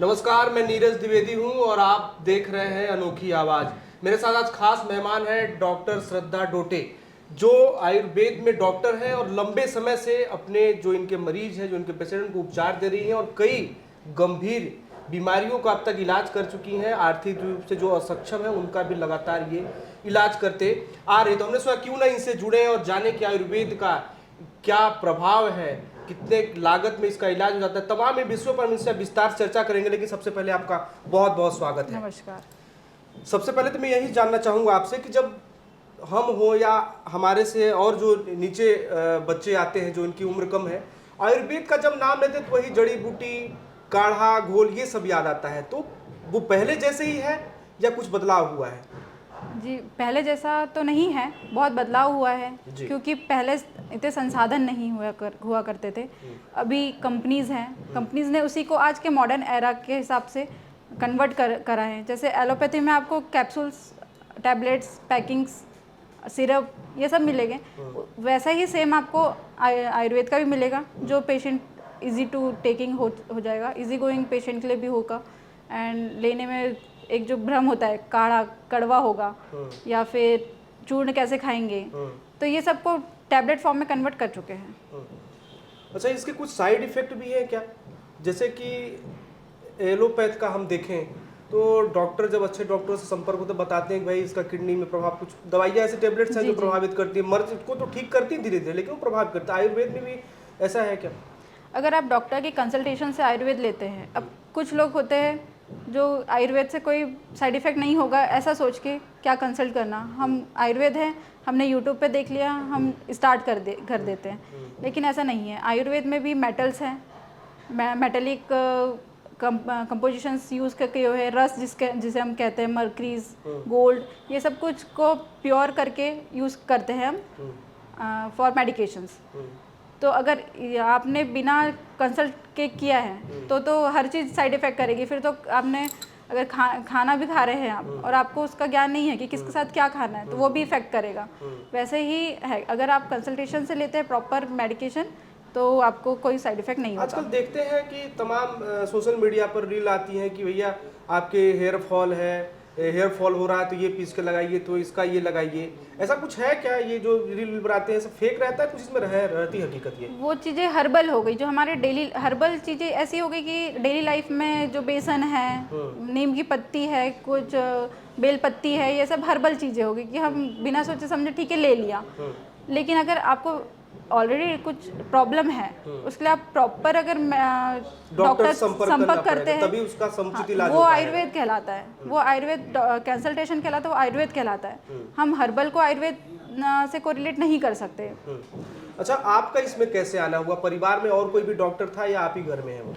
नमस्कार, मैं नीरज द्विवेदी हूं और आप देख रहे हैं अनोखी आवाज। मेरे साथ आज खास मेहमान है डॉक्टर श्रद्धा डोटे, जो आयुर्वेद में डॉक्टर हैं और लंबे समय से अपने जो इनके मरीज हैं, जो इनके पेशेंट को उपचार दे रही हैं और कई गंभीर बीमारियों का अब तक इलाज कर चुकी हैं। आर्थिक रूप से जो असक्षम है उनका भी लगातार ये इलाज करते आ रहे। तो हमने सोचा क्यों ना इनसे जुड़े और जाने कि आयुर्वेद का क्या प्रभाव है, कितने लागत में इसका इलाज हो जाता है, तमाम विषयों पर हम इससे विस्तार से चर्चा करेंगे। लेकिन सबसे पहले आपका बहुत बहुत स्वागत है। नमस्कार। सबसे पहले तो मैं यही जानना चाहूँगा आपसे कि जब हम हो या हमारे से और जो नीचे बच्चे आते हैं जो इनकी उम्र कम है, आयुर्वेद का जब नाम लेते तो वही जड़ी बूटी, काढ़ा, घोल ये सब याद आता है। तो वो पहले जैसे ही है या कुछ बदलाव हुआ है? जी, पहले जैसा तो नहीं है, बहुत बदलाव हुआ है क्योंकि पहले इतने संसाधन नहीं हुआ करते थे। अभी कंपनीज़ हैं, कंपनीज़ ने उसी को आज के मॉडर्न एरा के हिसाब से कन्वर्ट करा है। जैसे एलोपैथी में आपको कैप्सूल्स, टैबलेट्स, पैकिंग्स, सिरप ये सब मिलेंगे, वैसा ही सेम आपको आयुर्वेद का भी मिलेगा, जो पेशेंट इजी टू टेकिंग हो जाएगा, इजी गोइंग पेशेंट के लिए भी होगा। एंड लेने में एक जो भ्रम होता है, काढ़ा कड़वा होगा या फिर चूर्ण कैसे खाएंगे, तो ये सबको टैबलेट फॉर्म में कन्वर्ट कर चुके हैं। अच्छा, इसके कुछ साइड इफेक्ट भी है क्या? जैसे कि एलोपैथ का हम देखें तो डॉक्टर जब अच्छे डॉक्टर से संपर्क होते बताते हैं कि भाई इसका किडनी में प्रभाव, कुछ दवाइयाँ ऐसे टैबलेट्स हैं जो प्रभावित करती है, मर्ज को तो ठीक करती है धीरे धीरे, लेकिन वो प्रभावित करता है। आयुर्वेद में भी ऐसा है क्या? अगर आप डॉक्टर की कंसल्टेशन से आयुर्वेद लेते हैं, अब कुछ लोग होते हैं जो आयुर्वेद से कोई साइड इफ़ेक्ट नहीं होगा ऐसा सोच के क्या कंसल्ट करना, हम आयुर्वेद है, हमने यूट्यूब पे देख लिया, हम स्टार्ट कर देते हैं। लेकिन ऐसा नहीं है। आयुर्वेद में भी मेटल्स हैं, मेटेलिक कंपोजिशंस यूज़ करके जो है रस जिसे हम कहते हैं, मर्करीज, गोल्ड, ये सब कुछ को प्योर करके यूज़ करते हैं हम फॉर मेडिकेशंस। तो अगर आपने बिना कंसल्ट के किया है तो हर चीज़ साइड इफ़ेक्ट करेगी। फिर तो आपने अगर खाना भी खा रहे हैं आप और आपको उसका ज्ञान नहीं है कि किसके साथ क्या खाना है, तो वो भी इफ़ेक्ट करेगा। वैसे ही है, अगर आप कंसल्टेशन से लेते हैं प्रॉपर मेडिकेशन तो आपको कोई साइड इफ़ेक्ट नहीं होगा। आजकल देखते हैं कि तमाम सोशल मीडिया पर रील आती हैं कि भैया आपके हेयर फॉल है, हेयर फॉल हो रहा है तो ये पीस के लगाइए, तो इसका ये लगाइए। ऐसा कुछ है क्या? ये जो रील बनाते हैं सब फेक रहता है, कुछ इसमें रहती हकीकत? ये वो चीज़ें हर्बल हो गई, जो हमारे डेली हर्बल चीज़ें ऐसी हो गई कि डेली लाइफ में जो बेसन है, नीम की पत्ती है, कुछ बेल पत्ती है, ये सब हर्बल चीज़ें हो गई कि हम बिना सोचे समझे ठीक है ले लिया। लेकिन अगर आपको ऑलरेडी कुछ प्रॉब्लम है, उसके लिए आप प्रॉपर अगर डॉक्टर संपर्क करते हैं तभी उसका समुचित इलाज वो आयुर्वेद कहलाता है। वो आयुर्वेद कंसल्टेशन कहलाता है, वो आयुर्वेद कहलाता है। हम हर्बल को आयुर्वेद से कोरिलेट नहीं कर सकते। अच्छा, आपका इसमें कैसे आना हुआ? परिवार में और कोई भी डॉक्टर था या आप ही घर में है वो?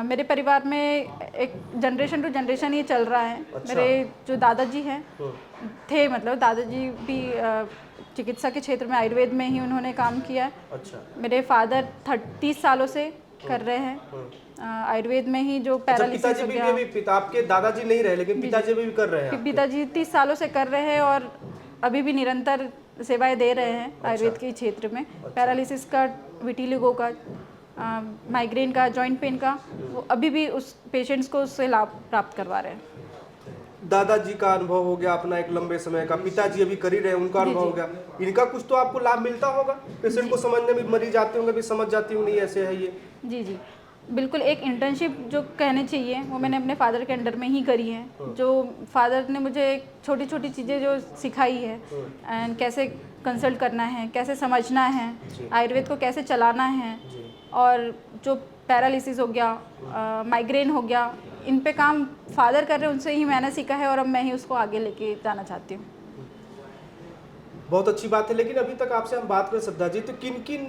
मेरे परिवार में एक जनरेशन टू जनरेशन ये चल रहा है। अच्छा। मेरे जो दादाजी हैं थे, मतलब दादाजी भी चिकित्सा के क्षेत्र में आयुर्वेद में ही उन्होंने काम किया। अच्छा। मेरे फादर 30 सालों से कर रहे हैं आयुर्वेद में ही, जो पैरालिसिस हो गया। आपके दादाजी नहीं रहे लेकिन पिताजी भी कर रहे हैं? पिताजी 30 सालों से कर रहे हैं और अभी भी निरंतर सेवाएं दे रहे हैं आयुर्वेद के क्षेत्र में। पैरालिसिस का, विटिलिगो का, माइग्रेन का, जॉइंट पेन का, वो अभी भी उस पेशेंट्स को उससे लाभ प्राप्त करवा रहे हैं। दादाजी का अनुभव हो गया अपना एक लंबे समय का, पिताजी अभी कर ही रहे हैं, उनका अनुभव हो गया, इनका कुछ तो आपको लाभ मिलता होगा? पेशेंट को समझने में, मरीज आते होंगे भी समझ जाती होंगी ऐसे है ये। जी जी, बिल्कुल। एक इंटर्नशिप जो कहने चाहिए वो मैंने अपने फादर के अंडर में ही करी है। जो फादर ने मुझे छोटी छोटी चीज़ें जो सिखाई है, एंड कैसे कंसल्ट करना है, कैसे समझना है, आयुर्वेद को कैसे चलाना है, और जो पैरालिसिस हो गया, माइग्रेन हो गया, इन पे काम फादर कर रहे हैं, उनसे ही मैंने सीखा है और अब मैं ही उसको आगे लेके जाना चाहती हूँ। बहुत अच्छी बात है। लेकिन अभी तक आपसे हम बात करें श्रद्धा जी, तो किन किन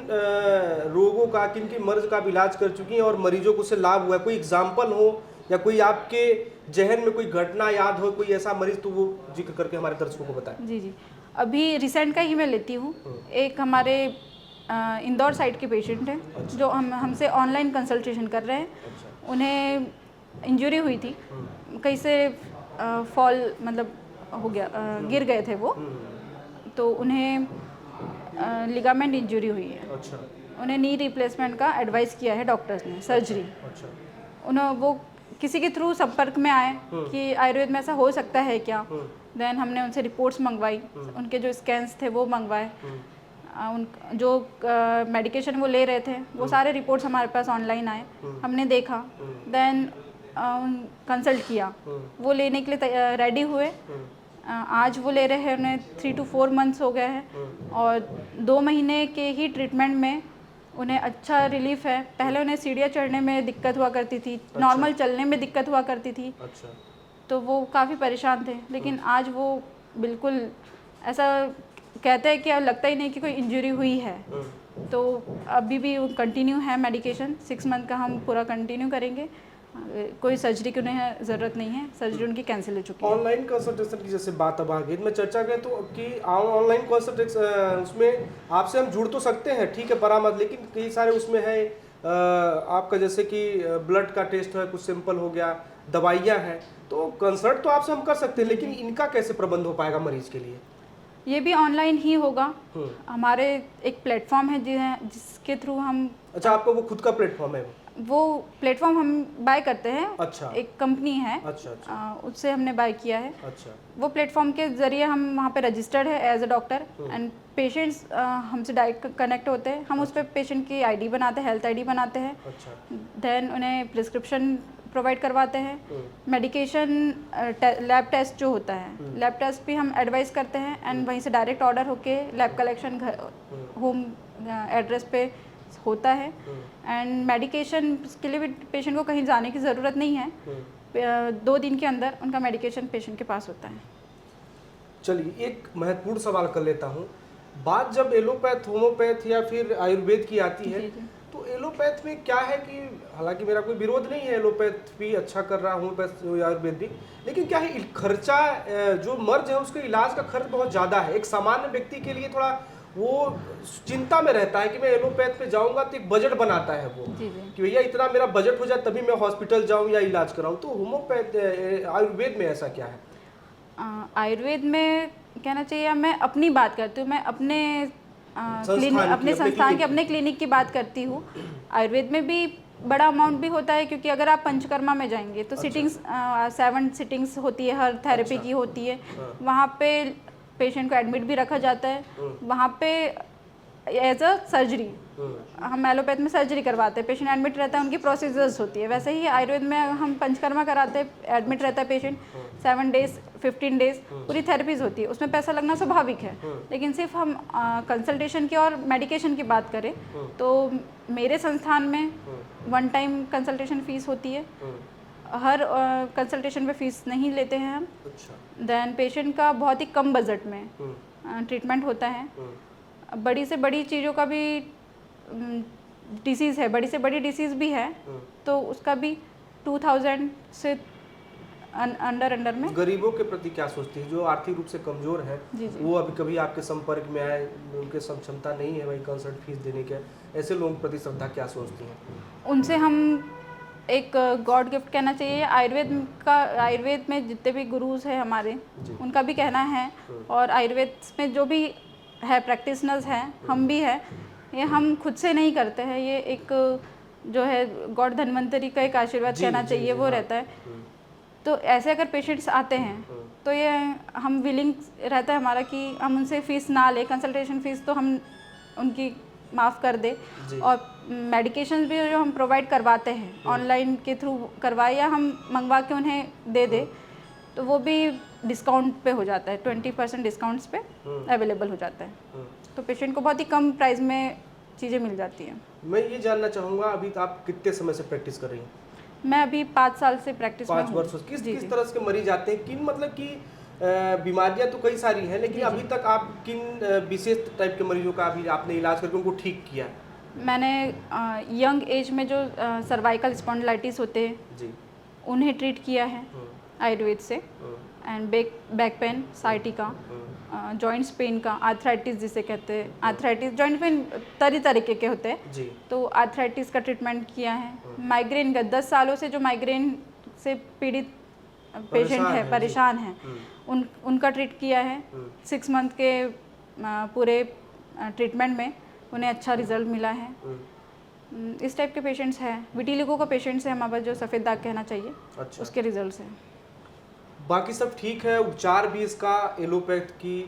रोगों का, किन किन मर्ज का इलाज कर चुकी हैं और मरीजों को उससे लाभ हुआ है? कोई एग्जाम्पल हो या कोई आपके जहन में कोई घटना याद हो, कोई ऐसा मरीज, तो वो जिक्र करके हमारे दर्शकों को बताएं। जी, अभी रिसेंट का ही मैं लेती हूँ। एक हमारे इंदौर साइड के पेशेंट हैं। अच्छा। जो हमसे ऑनलाइन कंसल्टेशन कर रहे हैं। अच्छा। उन्हें इंजरी हुई थी, कहीं से फॉल मतलब हो गया, गिर गए थे वो, तो उन्हें लिगामेंट इंजरी हुई है। अच्छा। उन्हें नी रिप्लेसमेंट का एडवाइस किया है डॉक्टर्स ने, सर्जरी। अच्छा। उन्हें वो किसी के थ्रू संपर्क में आए कि आयुर्वेद में ऐसा हो सकता है क्या। देन हमने उनसे रिपोर्ट्स मंगवाई, उनके जो स्कैन्स थे वो मंगवाए, उन जो मेडिकेशन वो ले रहे थे वो सारे रिपोर्ट्स हमारे पास ऑनलाइन आए, हमने देखा, देन कंसल्ट किया, वो लेने के लिए रेडी हुए। आज वो ले रहे हैं, उन्हें 3 to 4 मंथ्स हो गए हैं और 2 महीने के ही ट्रीटमेंट में उन्हें अच्छा रिलीफ है। पहले उन्हें सीढ़ियाँ चढ़ने में दिक्कत हुआ करती थी, नॉर्मल चलने में दिक्कत हुआ करती थी, तो वो काफ़ी परेशान थे, लेकिन आज वो बिल्कुल ऐसा कहते हैं कि अब लगता ही नहीं कि कोई इंजरी हुई है। तो अभी भी कंटिन्यू है मेडिकेशन, 6 मंथ का हम पूरा कंटिन्यू करेंगे। कोई सर्जरी की उन्हें ज़रूरत नहीं है, सर्जरी उनकी कैंसिल हो चुकी है। ऑनलाइन कंसल्टेशन की जैसे बात अब आ गई, मैं चर्चा करें तो कि ऑनलाइन कंसल्टेशन उसमें आपसे हम जुड़ तो सकते हैं, ठीक है, परामर्श, लेकिन कई सारे उसमें है आपका जैसे कि ब्लड का टेस्ट है, कुछ सिंपल हो गया, दवाइयाँ हैं, तो कंसल्ट तो आपसे हम कर सकते हैं, लेकिन इनका कैसे प्रबंध हो पाएगा मरीज के लिए? ये भी ऑनलाइन ही होगा। हमारे एक प्लेटफॉर्म है जिसके थ्रू हम। अच्छा, आपका वो खुद का प्लेटफॉर्म है? वो प्लेटफॉर्म हम बाय करते हैं। अच्छा। एक कंपनी है। अच्छा। उससे हमने बाय किया है। अच्छा। वो प्लेटफॉर्म के ज़रिए हम वहाँ पे रजिस्टर्ड है as a doctor, and patients हमसे डायरेक्ट कनेक्ट होते हैं। हम उस पर पेशेंट की आईडी बनाते हैं, हेल्थ आईडी बनाते हैं। अच्छा। देन उन्हें प्रिस्क्रिप्शन प्रोवाइड करवाते हैं, मेडिकेशन, लैब टेस्ट जो होता है, लैब टेस्ट भी हम एडवाइस करते हैं, एंड वहीं से डायरेक्ट ऑर्डर होके लैब कलेक्शन होम एड्रेस पे होता है। एंड मेडिकेशन के लिए भी पेशेंट को कहीं जाने की ज़रूरत नहीं है, 2 दिन के अंदर उनका मेडिकेशन पेशेंट के पास होता है। चलिए, एक महत्वपूर्ण सवाल कर लेता हूँ। बात जब एलोपैथ, होम्योपैथ या फिर आयुर्वेद की आती है, तो एलोपैथ में क्या है कि हालांकि मेरा कोई विरोध नहीं है, एलोपैथ भी अच्छा कर रहा, होम्योपैथ आयुर्वेद भी, लेकिन क्या है खर्चा, जो मर्ज है उसके इलाज का खर्च बहुत ज़्यादा है। एक सामान्य व्यक्ति के लिए थोड़ा वो चिंता में रहता है कि मैं एलोपैथ पे जाऊंगा, तो एक बजट बनाता है वो कि भैया इतना मेरा बजट हो जाए तभी मैं हॉस्पिटल जाऊं या इलाज कराऊं। तो होम्योपैथ, आयुर्वेद में ऐसा क्या है? आयुर्वेद में कहना चाहिए, मैं अपनी बात करती हूँ, मैं अपने संस्थान की, अपने क्लिनिक की बात करती हूँ। आयुर्वेद में भी बड़ा अमाउंट भी होता है, क्योंकि अगर आप पंचकर्मा में जाएंगे तो सिटिंग्स 7 सिटिंग्स होती है, हर थेरेपी की होती है। वहाँ पे पेशेंट को एडमिट भी रखा जाता है, वहाँ पे एज अ सर्जरी। हम एलोपैथ में सर्जरी करवाते हैं, पेशेंट एडमिट रहता है, उनकी प्रोसीजर्स होती है। वैसे ही आयुर्वेद में हम पंचकर्मा कराते हैं, एडमिट रहता है पेशेंट 7 डेज 15 डेज, पूरी थेरेपीज होती है, उसमें पैसा लगना स्वाभाविक है। लेकिन सिर्फ हम कंसल्टेशन की और मेडिकेशन की बात करें तो मेरे संस्थान में 1 टाइम कंसल्टेशन फीस होती है, हर कंसल्टेशन पे फीस नहीं लेते हैं हम। देन पेशेंट का बहुत ही कम बजट में ट्रीटमेंट होता है। बड़ी से बड़ी चीज़ों का भी डिसीज़ है, बड़ी से बड़ी डिसीज़ भी है, तो उसका भी 2000 से अंडर में। गरीबों के प्रति क्या सोचती है, जो आर्थिक रूप से कमजोर है? वो अभी कभी आपके संपर्क में आए, उनके क्षमता नहीं है भाई कंसल्ट फीस देने के, ऐसे लोगों के प्रति श्रद्धा क्या सोचती हैं? उनसे हम एक गॉड गिफ्ट कहना चाहिए। आयुर्वेद में जितने भी गुरुज हैं हमारे, उनका भी कहना है, और आयुर्वेद में जो भी है प्रैक्टिशनर्स हैं, हम भी है, ये हम खुद से नहीं करते हैं, ये एक जो है गॉड धन्वंतरी का एक आशीर्वाद कहना चाहिए, वो रहता है। तो ऐसे अगर पेशेंट्स आते हैं तो ये हम विलिंग रहता है हमारा कि हम उनसे फ़ीस ना ले, कंसल्टेशन फ़ीस तो हम उनकी माफ़ कर दे, और मेडिकेशन भी जो हम प्रोवाइड करवाते हैं ऑनलाइन के थ्रू करवाए या हम मंगवा के उन्हें दे दे, तो वो भी डिस्काउंट पे हो जाता है, 20% डिस्काउंट्स पे अवेलेबल हो जाता है। तो पेशेंट को बहुत ही कम प्राइस में चीज़ें मिल जाती हैं। मैं ये जानना चाहूँगा, अभी आप कितने समय से प्रैक्टिस कर रही हैं? मैं अभी 5 साल से प्रैक्टिस में हूँ। 5 वर्ष। किस तरह के मरीज आते हैं, किन मतलब कि बीमारियां तो कई सारी हैं, लेकिन अभी तक आप किन विशेष टाइप के मरीजों का अभी आपने इलाज करके उनको ठीक किया? मैंने यंग एज में जो सर्वाइकल स्पॉन्डिलाइटिस होते हैं जी, उन्हें ट्रीट किया है आयुर्वेद से, and back pain, sciatica, joints pain का, आर्थराइटिस जिसे कहते हैं, आर्थराइटिस जॉइंट पेन तरीके के होते हैं जी, तो आर्थराइटिस का ट्रीटमेंट किया है। माइग्रेन का 10 सालों से जो माइग्रेन से पीड़ित पेशेंट है, परेशान है, उनका ट्रीट किया है। 6 मंथ के पूरे ट्रीटमेंट में उन्हें अच्छा रिजल्ट मिला है। इस टाइप के पेशेंट्स हैं, विटिलिगो का पेशेंट्स है हमारे पास, जो सफ़ेद दाग कहना चाहिए, अच्छा, उसके रिजल्ट्स हैं। बाकी सब ठीक है, उपचार भी इसका एलोपैथ की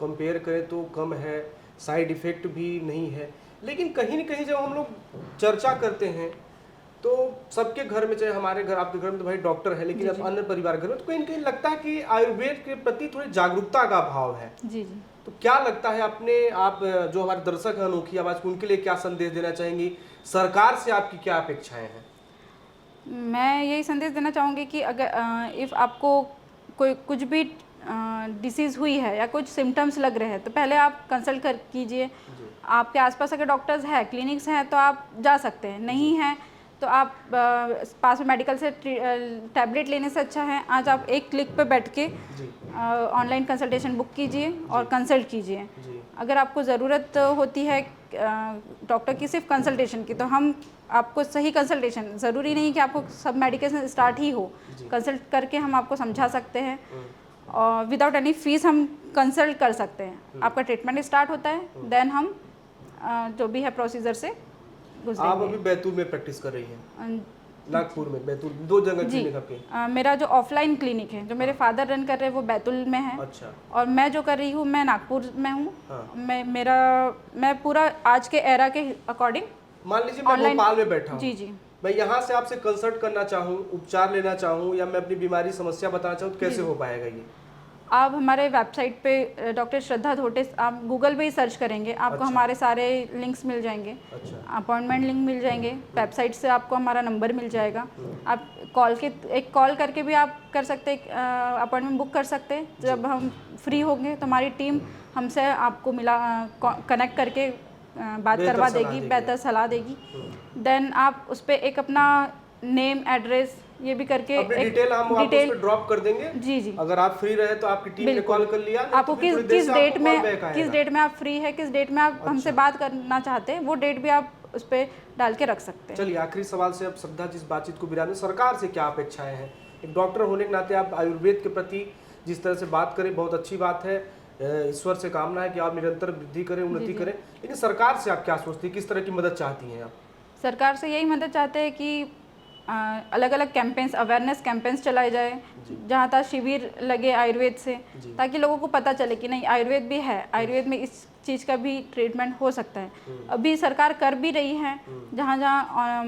कंपेयर करें तो कम है, साइड इफ़ेक्ट भी नहीं है, लेकिन कहीं न कहीं जब हम लोग चर्चा करते हैं तो सबके घर में, चाहे हमारे घर, आपके घर में तो भाई डॉक्टर है, लेकिन जी, अब जी। अन्य परिवार घर में तो कहीं न कहीं लगता है कि आयुर्वेद के प्रति थोड़ी जागरूकता का अभाव है। जी, जी। तो क्या लगता है आप जो हमारे दर्शक हैं अनोखी आवाज़ के, उनके लिए क्या संदेश देना चाहेंगी? सरकार से आपकी क्या अपेक्षाएँ हैं? मैं यही संदेश देना चाहूँगी कि अगर इफ़ आपको कोई कुछ भी डिसीज़ हुई है या कुछ सिम्टम्स लग रहे हैं, तो पहले आप कंसल्ट कर कीजिए। जी, आपके आसपास अगर डॉक्टर्स हैं, क्लिनिक्स हैं, तो आप जा सकते हैं, नहीं हैं तो आप पास में मेडिकल से टैबलेट लेने से अच्छा है आज आप एक क्लिक पे बैठ के जी, ऑनलाइन कंसल्टेशन बुक कीजिए और कंसल्ट कीजिए। जी, अगर आपको ज़रूरत होती है डॉक्टर की सिर्फ कंसल्टेशन की, तो हम आपको सही कंसल्टेशन, ज़रूरी नहीं कि आपको सब मेडिकेशन स्टार्ट ही हो, जी। कंसल्ट करके हम आपको समझा सकते हैं हुँ, और विदाउट एनी फीस हम कंसल्ट कर सकते हैं। आपका ट्रीटमेंट स्टार्ट होता है, देन हम जो भी है प्रोसीजर से आप गुजरेंगे। अभी बैतूल में प्रैक्टिस कर रही हैं, अ, नागपुर में, बैतूल, 2 जगह जी, क्लिनिक आपके? मेरा जो ऑफलाइन क्लिनिक है, जो मेरे फादर रन कर रहे हैं, वो बैतूल में है अच्छा, और मैं जो कर रही हूँ, मैं नागपुर में हूँ। हाँ। मैं पूरा आज के एरा के अकॉर्डिंग मान लीजिए मैं ऑनलाइन। भोपाल में बैठा हूँ, जी, जी। मैं यहाँ से आपसे कंसल्ट करना चाहूँ, उपचार लेना चाहूँ या मैं अपनी बीमारी समस्या बताना चाहूँ, तो कैसे जी। हो पाएगा ये? आप हमारे वेबसाइट पे डॉक्टर श्रद्धा धोटे, आप गूगल पे ही सर्च करेंगे, आपको अच्छा। हमारे सारे लिंक्स मिल जाएंगे, अच्छा, अपॉइंटमेंट लिंक मिल जाएंगे, वेबसाइट से आपको हमारा नंबर मिल जाएगा। आप एक कॉल करके भी आप कर सकते हैं, अपॉइंटमेंट बुक कर सकते हैं। जब हम फ्री होंगे तो हमारी टीम हमसे आपको कनेक्ट करके बात बेहतर करवा सलाह देगी, देगी। बेहतर सलाह देगी। देन आप उस पर एक अपना नेम, एड्रेस ये भी करके अपनी एक डिटेल हम आपको उस डिटेल। पे ड्रॉप कर देंगे। जी, जी। अगर आप फ्री रहे तो आपकी टीम ने बिल्कुल। कॉल कर लिया, नहीं आपको तो फिर थोड़ी किस देर किस से डेट आपको में कॉल बैक किस आएगा। डेट में आप फ्री है, किस डेट में आप हमसे अच्छा। बात करना चाहते हैं, वो डेट भी आप उस पर डाल के रख सकते हैं। चलिए आखिरी सवाल से अब श्रद्धा जी इस बातचीत को विराम दें। सरकार से क्या अपेक्षाएं हैं? एक डॉक्टर होने के नाते आप आयुर्वेद के प्रति जिस तरह से बात करें, बहुत अच्छी बात है। ईश्वर से कामना है कि आप निरंतर वृद्धि करें, उन्नति जी। करें, लेकिन सरकार से आप क्या सोचती हैं, किस तरह की मदद चाहती हैं आप? सरकार से यही मदद चाहते हैं कि अलग अलग कैंपेन्स, अवेयरनेस कैंपेन्स चलाए जाए, जहाँ तक शिविर लगे आयुर्वेद से, जी। ताकि लोगों को पता चले कि नहीं, आयुर्वेद भी है, आयुर्वेद में इस चीज़ का भी ट्रीटमेंट हो सकता है। अभी सरकार कर भी रही है, जहाँ जहाँ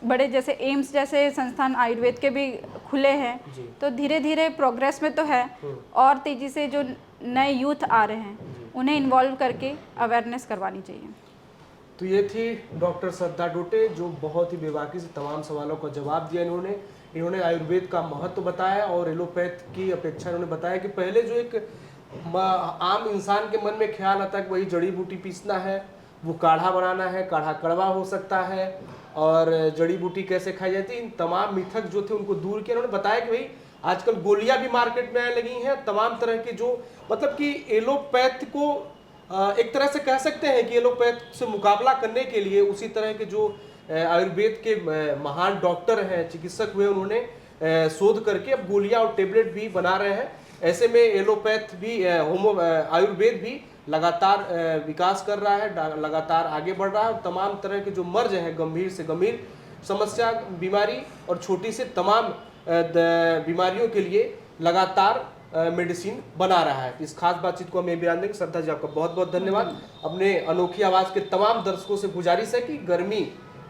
बड़े जैसे एम्स जैसे संस्थान आयुर्वेद के भी खुले हैं, जी। तो धीरे धीरे प्रोग्रेस में तो है। और तेज़ी से जो नए यूथ आ रहे हैं, उन्हें इन्वॉल्व करके अवेयरनेस करवानी चाहिए। तो ये थी डॉक्टर श्रद्धा डोटे, जो बहुत ही बेबाकी से तमाम सवालों का जवाब दिया। इन्होंने आयुर्वेद का महत्व बताया और एलोपैथ की अपेक्षा इन्होंने बताया कि पहले जो एक आम इंसान के मन में ख्याल आता है कि वही जड़ी बूटी पीसना है, वो काढ़ा बनाना है, काढ़ा कड़वा हो सकता है और जड़ी बूटी कैसे खाई जाती है, इन तमाम मिथक जो थे उनको दूर किया। उन्होंने बताया कि भाई आजकल गोलियां भी मार्केट में आने लगी हैं, तमाम तरह के, जो मतलब कि एलोपैथ को एक तरह से कह सकते हैं कि एलोपैथ से मुकाबला करने के लिए उसी तरह के जो आयुर्वेद के महान डॉक्टर हैं, चिकित्सक हुए, उन्होंने शोध करके अब गोलियां और टेबलेट भी बना रहे हैं। ऐसे में एलोपैथ भी आयुर्वेद भी लगातार विकास कर रहा है, लगातार आगे बढ़ रहा है और तमाम तरह के जो मर्ज हैं, गंभीर से गंभीर समस्या, बीमारी और छोटी से तमाम बीमारियों के लिए लगातार मेडिसिन बना रहा है। इस खास बातचीत को हमें बयान देंगे। श्रद्धा जी, आपका बहुत बहुत धन्यवाद। अपने अनोखी आवाज़ के तमाम दर्शकों से गुजारिश है कि गर्मी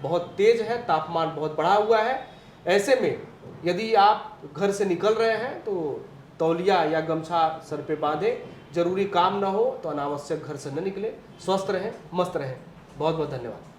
बहुत तेज है, तापमान बहुत बढ़ा हुआ है, ऐसे में यदि आप घर से निकल रहे हैं तो तौलिया या गमछा सर पे बांधें, जरूरी काम ना हो तो अनावश्यक घर से न निकलें। स्वस्थ रहें, मस्त रहें। बहुत बहुत धन्यवाद।